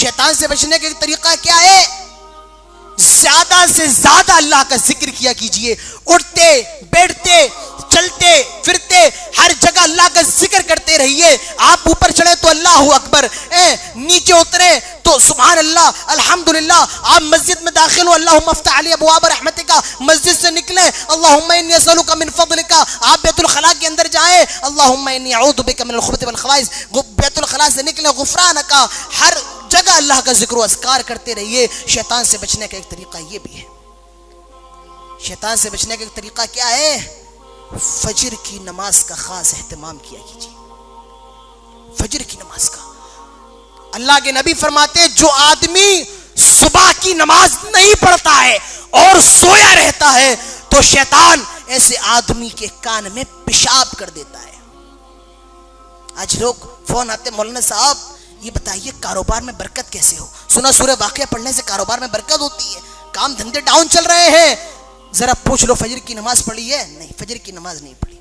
شیطان سے بچنے کا ایک طریقہ کیا ہے؟ زیادہ سے زیادہ اللہ کا ذکر کیا کیجئے. اٹھتے بیٹھتے چلتے پھرتے ہر جگہ اللہ کا ذکر کرتے رہیے. آپ اوپر چڑھے تو اللہ اکبر، نیچے اترے تو سبحان اللہ الحمدللہ. آپ مسجد میں داخل ہو اللہم افتح علی ابواب رحمتک، مسجد سے نکلے اللہم انی اسألک من فضلک. آپ بیت الخلاء کے اندر جائیں اللہم انی اعوذ بک من الخبث والخبائث. بیت الخلاء سے نکلے غفرانک. ہر جگہ اللہ کا ذکر و اذکار کرتے رہیے. شیطان سے بچنے کا ایک طریقہ یہ بھی ہے. شیطان سے بچنے کا ایک طریقہ کیا ہے؟ فجر کی نماز کا خاص اہتمام کیا کیجیے. فجر کی نماز کا اللہ کے نبی فرماتے ہیں جو آدمی صبح کی نماز نہیں پڑھتا ہے اور سویا رہتا ہے تو شیطان ایسے آدمی کے کان میں پیشاب کر دیتا ہے. آج لوگ فون آتے مولانا صاحب یہ بتائیے کاروبار میں برکت کیسے ہو؟ سنا سورہ واقعہ پڑھنے سے کاروبار میں برکت ہوتی ہے، کام دھندے ڈاؤن چل رہے ہیں. ذرا پوچھ لو فجر کی نماز پڑھی ہے؟ نہیں، فجر کی نماز نہیں پڑھی.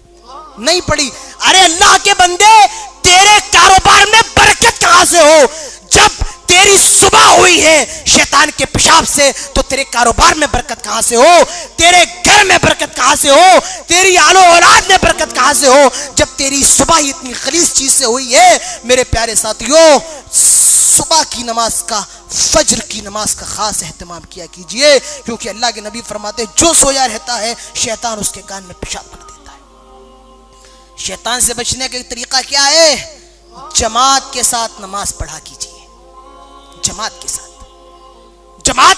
ارے اللہ کے بندے تیرے کاروبار میں برکت کہاں سے ہو؟ جب تیری صبح ہوئی ہے شیطان کے پیشاب سے تو تیرے کاروبار میں برکت کہاں سے ہو؟ تیرے گھر میں برکت کہاں سے ہو؟ تیری آل و اولاد میں برکت کہاں سے ہو؟ جب تیری صبح ہی اتنی خلیص چیز سے ہوئی ہے. میرے پیارے ساتھیوں صبح کی نماز کا، فجر کی نماز کا خاص اہتمام کیا کیجئے، کیونکہ اللہ کے نبی فرماتے ہیں جو سویا رہتا ہے شیطان اس کے کان میں پیشاب کر دیتا ہے. شیطان سے بچنے کا ایک طریقہ کیا ہے؟ جماعت کے ساتھ نماز پڑھا کیجئے. جماعت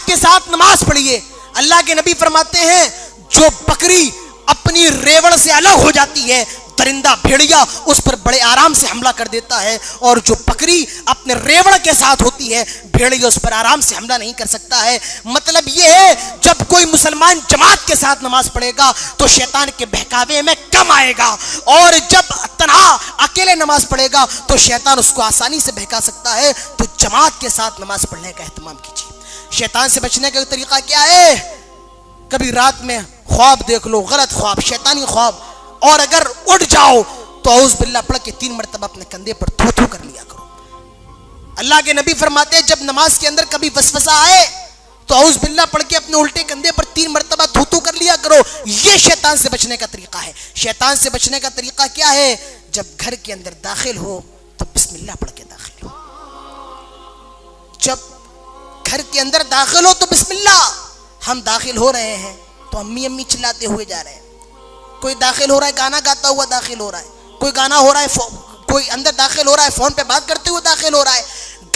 کے ساتھ نماز پڑھیے. اللہ کے نبی فرماتے ہیں جو بکری اپنی ریوڑ سے الگ ہو جاتی ہے درندہ بھیڑیا اس پر بڑے آرام سے حملہ کر دیتا ہے، اور جو بکری اپنے ریوڑ کے ساتھ ہوتی ہے بھیڑیا اس پر آرام سے حملہ نہیں کر سکتا ہے. مطلب یہ ہے جب کوئی مسلمان جماعت کے ساتھ نماز پڑھے گا تو شیطان کے بہکاوے میں کم آئے گا، اور جب تنہا اکیلے نماز پڑھے گا تو شیطان اس کو آسانی سے بہکا سکتا ہے. تو جماعت کے ساتھ نماز پڑھنے کا اہتمام کیجیے. شیطان سے بچنے کا طریقہ کیا ہے؟ کبھی رات میں خواب دیکھ لو، غلط خواب، شیطانی خواب، اور اگر اٹھ جاؤ تو اعوذ باللہ پڑھ کے 3 مرتبہ اپنے کندھے پر تھو تھو کر لیا کرو. اللہ کے نبی فرماتے ہیں جب نماز کے اندر کبھی وسوسہ آئے تو اعوذ باللہ پڑھ کے اپنے الٹے کندھے پر 3 مرتبہ تھو تھو کر لیا کرو. یہ شیطان سے بچنے کا طریقہ ہے. شیطان سے بچنے کا طریقہ کیا ہے؟ جب گھر کے اندر داخل ہو تو بسم اللہ پڑھ کے داخل ہو. جب گھر کے اندر داخل ہو تو بسم اللہ. ہم داخل ہو رہے ہیں تو امی امی چلاتے ہوئے جا رہے ہیں. کوئی داخل ہو رہا ہے گانا گاتا ہوا داخل ہو رہا ہے، کوئی گانا ہو رہا ہے، کوئی اندر داخل ہو رہا ہے فون پہ بات کرتے ہوئے داخل ہو رہا ہے.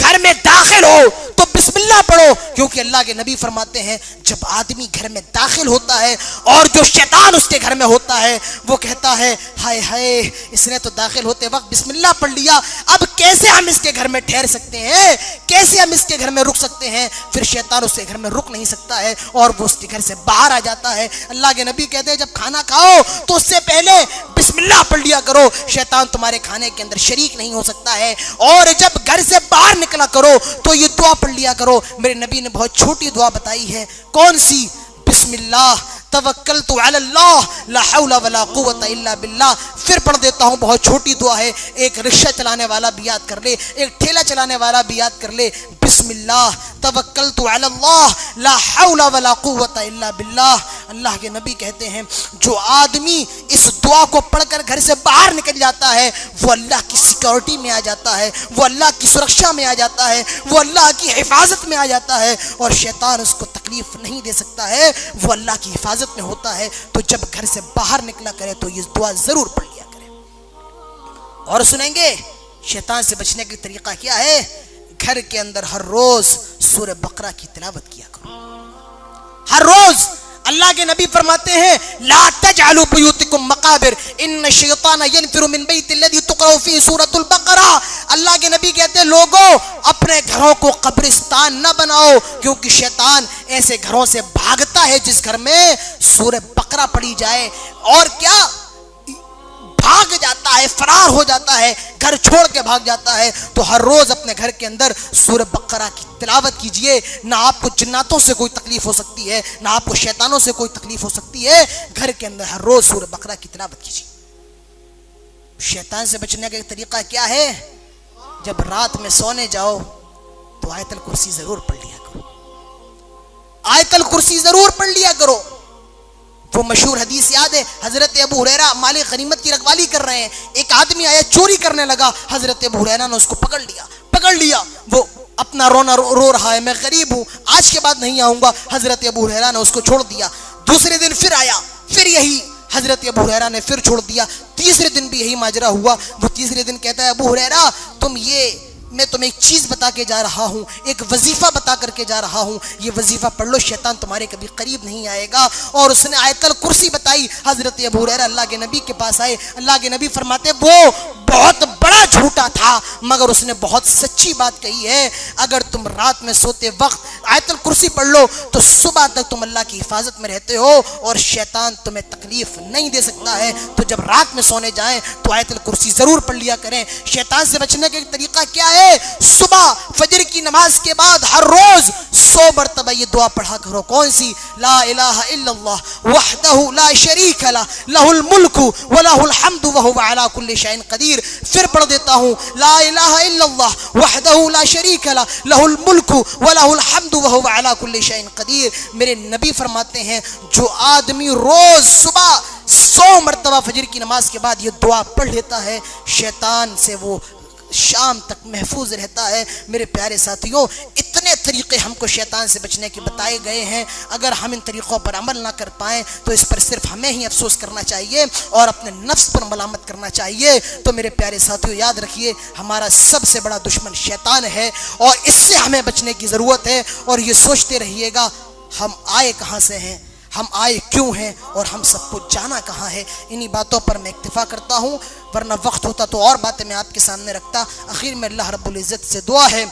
گھر میں داخل ہو تو بسم اللہ پڑھو، کیونکہ اللہ کے نبی فرماتے ہیں جب آدمی گھر میں داخل ہوتا ہے اور جو شیطان اس کے گھر میں ہوتا ہے وہ کہتا ہے ہائے ہائے اس نے تو داخل ہوتے وقت بسم اللہ پڑھ لیا، اب کیسے ہم اس کے گھر میں ٹھہر سکتے ہیں، کیسے ہم اس کے گھر میں رک سکتے ہیں. پھر شیطان اس کے گھر میں رک نہیں سکتا ہے اور وہ اس کے گھر سے باہر آ جاتا ہے. اللہ کے نبی کہتے ہیں جب کھانا کھاؤ تو اس سے پہلے بسم اللہ پڑھ لیا کرو، شیطان تمہارے کھانے کے اندر شریک نہیں ہو سکتا ہے. اور جب گھر سے باہر نکلا کرو تو یہ دعا پڑھ لیا کرو. میرے نبی نے بہت چھوٹی دعا بتائی ہے. کون سی؟ بسم اللہ توکلت علی اللہ لا حول ولا قوت الا باللہ. پھر پڑھ دیتا ہوں، بہت چھوٹی دعا ہے. ایک رکشہ چلانے والا بھی یاد کر لے، ایک ٹھیلا چلانے والا بھی یاد کر لے. بسم اللہ توکلت علی اللہ لا حول ولا قوت الا باللہ. اللہ کے نبی کہتے ہیں جو آدمی اس دعا کو پڑھ کر گھر سے باہر نکل جاتا ہے وہ اللہ کی سیکورٹی میں آ جاتا ہے، وہ اللہ کی سرکشا میں آ جاتا ہے، وہ اللہ کی حفاظت میں آ جاتا ہے، اور شیطان اس کو تکلیف نہیں دے سکتا ہے، وہ اللہ کی حفاظت میں ہوتا ہے. تو جب گھر سے باہر نکلا کرے تو یہ دعا ضرور پڑھ لیا کرے. اور سنیں گے شیطان سے بچنے کا طریقہ کیا ہے؟ گھر کے اندر ہر روز سورہ بقرہ کی تلاوت کیا کرو. ہر روز. اللہ کے نبی فرماتے ہیں لا تجعلوا بیوتکم مقابر ان الشیطان ینفر من بیت الذی تقرأ فیہ سورۃ البقرہ. اللہ کے نبی کہتے ہیں لوگوں اپنے گھروں کو قبرستان نہ بناؤ، کیونکہ شیطان ایسے گھروں سے بھاگتا ہے جس گھر میں سورہ بقرہ پڑھی جائے، اور کیا بھاگ جاتا ہے، فرار ہو جاتا ہے، گھر چھوڑ کے بھاگ جاتا ہے. تو ہر روز اپنے گھر کے اندر سورہ بقرہ کی تلاوت کیجئے. نہ آپ کو جناتوں سے کوئی تکلیف ہو سکتی ہے، نہ آپ کو شیطانوں سے کوئی تکلیف ہو سکتی ہے. گھر کے اندر ہر روز سورہ بقرہ کی تلاوت کیجئے. شیطان سے بچنے کا ایک طریقہ کیا ہے؟ جب رات میں سونے جاؤ تو آیت الکرسی ضرور پڑھ لیا کرو. آیت الکرسی ضرور پڑھ لیا کرو۔ وہ مشہور حدیث یاد ہے، حضرت ابو ہریرہ مال غنیمت کی رکھوالی کر رہے ہیں، ایک آدمی آیا چوری کرنے لگا، حضرت ابو ہریرہ نے اس کو پکڑ لیا، وہ اپنا رونا رو رہا ہے، میں غریب ہوں، آج کے بعد نہیں آؤں گا۔ حضرت ابو ہریرہ نے اس کو چھوڑ دیا۔ دوسرے دن پھر آیا، پھر یہی، حضرت ابو ہریرہ نے پھر چھوڑ دیا۔ تیسرے دن بھی یہی ماجرا ہوا۔ وہ تیسرے دن کہتا ہے ابو ہریرہ میں تمہیں ایک چیز بتا کے جا رہا ہوں، ایک وظیفہ بتا کر کے جا رہا ہوں، یہ وظیفہ پڑھ لو، شیطان تمہارے کبھی قریب نہیں آئے گا۔ اور اس نے آیت الکرسی بتائی۔ حضرت ابو ہریرہ اللہ کے نبی کے پاس آئے، اللہ کے نبی فرماتے وہ بہت بڑا جھوٹا تھا مگر اس نے بہت سچی بات کہی ہے، اگر تم رات میں سوتے وقت آیت الکرسی پڑھ لو تو صبح تک تم اللہ کی حفاظت میں رہتے ہو اور شیطان تمہیں تکلیف نہیں دے سکتا ہے۔ تو جب رات میں سونے جائیں تو آیت الکرسی ضرور پڑھ لیا کریں۔ شیطان سے بچنے کا ایک طریقہ کیا ہے؟ صبح فجر کی نماز کے بعد ہر روز 100 مرتبہ یہ دعا پڑھا کرو۔ کون سی؟ لا الہ الا اللہ وحدہ لا شریک لہ لہ الملک ولہ الحمد وہو علی کل شیء قدیر۔ پھر پڑھ دیتا ہوں، لا الہ الا اللہ وحدہ لا شریک لہ لہ الملک ولہ الحمد وہو علی کل شیء قدیر۔ میرے نبی فرماتے ہیں جو آدمی روز صبح 100 مرتبہ فجر کی نماز کے بعد یہ دعا پڑھ لیتا ہے، شیطان سے وہ شام تک محفوظ رہتا ہے۔ میرے پیارے ساتھیوں، اتنے طریقے ہم کو شیطان سے بچنے کے بتائے گئے ہیں، اگر ہم ان طریقوں پر عمل نہ کر پائیں تو اس پر صرف ہمیں ہی افسوس کرنا چاہیے اور اپنے نفس پر ملامت کرنا چاہیے۔ تو میرے پیارے ساتھیوں یاد رکھیے، ہمارا سب سے بڑا دشمن شیطان ہے اور اس سے ہمیں بچنے کی ضرورت ہے۔ اور یہ سوچتے رہیے گا ہم آئے کہاں سے ہیں، ہم آئے کیوں ہیں اور ہم سب کو جانا کہاں ہے۔ انہی باتوں پر میں اکتفا کرتا ہوں، ورنہ وقت ہوتا تو اور باتیں میں آپ کے سامنے رکھتا۔ آخر میں اللہ رب العزت سے دعا ہے،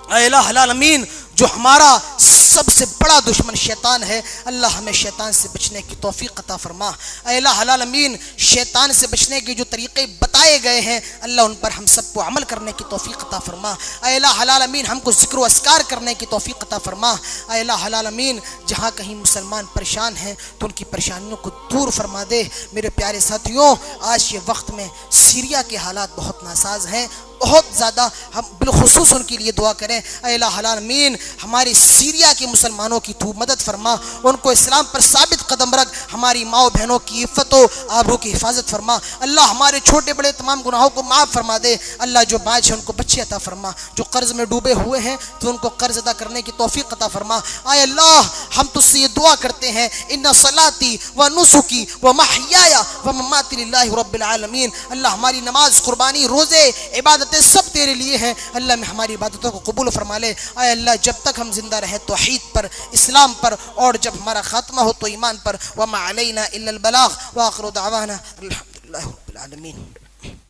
اے الہ العالمین، جو ہمارا سب سے بڑا دشمن شیطان ہے، اللہ ہمیں شیطان سے بچنے کی توفیق عطا فرما۔ اے الہ العالمین، شیطان سے بچنے کے جو طریقے بتائے گئے ہیں اللہ ان پر ہم سب کو عمل کرنے کی توفیق عطا فرما۔ اے الہ العالمین، ہم کو ذکر و اذکار کرنے کی توفیق عطا فرما۔ اے الہ العالمین، جہاں کہیں مسلمان پریشان ہیں تو ان کی پریشانیوں کو دور فرما دے۔ میرے پیارے ساتھیوں، آج کے وقت میں سیریا کے حالات بہت ناساز ہیں، بہت زیادہ، ہم بالخصوص ان کے لیے دعا کریں۔ اے الہ العالمین، ہماری سیریا کے مسلمانوں کی تو مدد فرما، ان کو اسلام پر ثابت قدم رکھ، ہماری ماؤں بہنوں کی عفت و آبرو کی حفاظت فرما۔ اللہ ہمارے چھوٹے بڑے تمام گناہوں کو معاف فرما دے۔ اللہ جو باج ہیں ان کو بچے عطا فرما، جو قرض میں ڈوبے ہوئے ہیں تو ان کو قرض ادا کرنے کی توفیق عطا فرما۔ اے اللہ، ہم تجھ سے یہ دعا کرتے ہیں، ان صلاتی و نسکی و محیای و مماتی للہ رب العالمین۔ اللہ ہماری نماز، قربانی، روزے، عبادت سب تیرے لیے ہیں، اللہ میں ہماری عبادتوں کو قبول فرما لے۔ اے اللہ، جب تک ہم زندہ رہے توحید پر، اسلام پر، اور جب ہمارا خاتمہ ہو تو ایمان پر۔ وما علینا الا البلاغ، وآخر دعوانا الحمدللہ رب العالمین۔